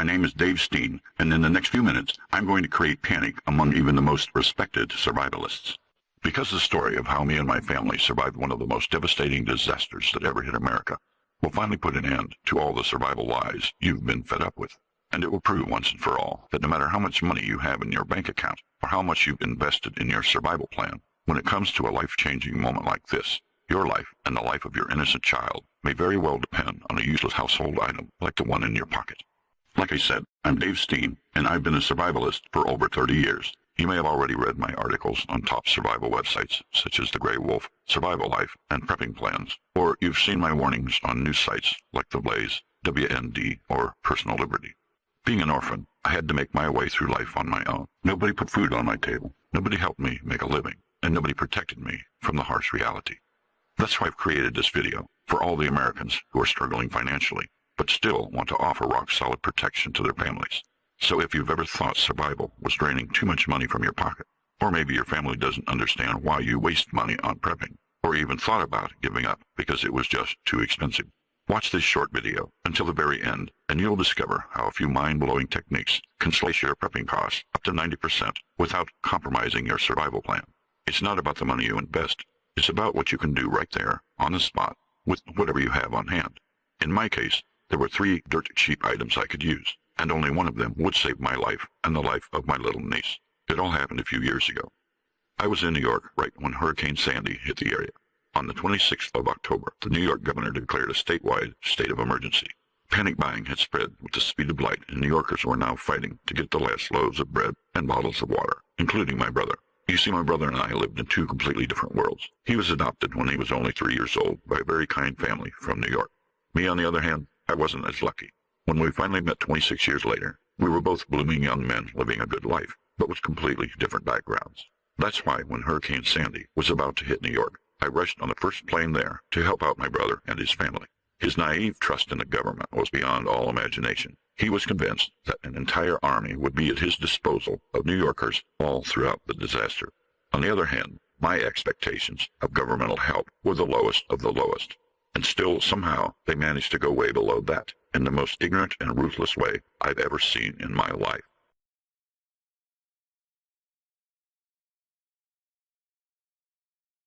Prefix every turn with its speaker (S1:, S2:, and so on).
S1: My name is Dave Steen, and in the next few minutes, I'm going to create panic among even the most respected survivalists. Because the story of how me and my family survived one of the most devastating disasters that ever hit America will finally put an end to all the survival lies you've been fed up with. And it will prove once and for all that no matter how much money you have in your bank account or how much you've invested in your survival plan, when it comes to a life-changing moment like this, your life and the life of your innocent child may very well depend on a useless household item like the one in your pocket. Like I said, I'm Dave Steen, and I've been a survivalist for over 30 years. You may have already read my articles on top survival websites, such as The Grey Wolf, Survival Life, and Prepping Plans, or you've seen my warnings on news sites like The Blaze, WND, or Personal Liberty. Being an orphan, I had to make my way through life on my own. Nobody put food on my table, nobody helped me make a living, and nobody protected me from the harsh reality. That's why I've created this video, for all the Americans who are struggling financially, but still want to offer rock-solid protection to their families. So if you've ever thought survival was draining too much money from your pocket, or maybe your family doesn't understand why you waste money on prepping, or even thought about giving up because it was just too expensive, watch this short video until the very end, and you'll discover how a few mind-blowing techniques can slash your prepping costs up to 90% without compromising your survival plan. It's not about the money you invest. It's about what you can do right there, on the spot, with whatever you have on hand. In my case, there were 3 dirt cheap items I could use, and only one of them would save my life and the life of my little niece. It all happened a few years ago. I was in New York right when Hurricane Sandy hit the area. On the 26th of October, the New York governor declared a statewide state of emergency. Panic buying had spread with the speed of light, and New Yorkers were now fighting to get the last loaves of bread and bottles of water, including my brother. You see, my brother and I lived in 2 completely different worlds. He was adopted when he was only 3 years old by a very kind family from New York. Me, on the other hand, I wasn't as lucky. When we finally met 26 years later, we were both blooming young men living a good life, but with completely different backgrounds. That's why when Hurricane Sandy was about to hit New York, I rushed on the first plane there to help out my brother and his family. His naive trust in the government was beyond all imagination. He was convinced that an entire army would be at his disposal of New Yorkers all throughout the disaster. On the other hand, my expectations of governmental help were the lowest of the lowest. And still, somehow, they managed to go way below that, in the most ignorant and ruthless way I've ever seen in my life.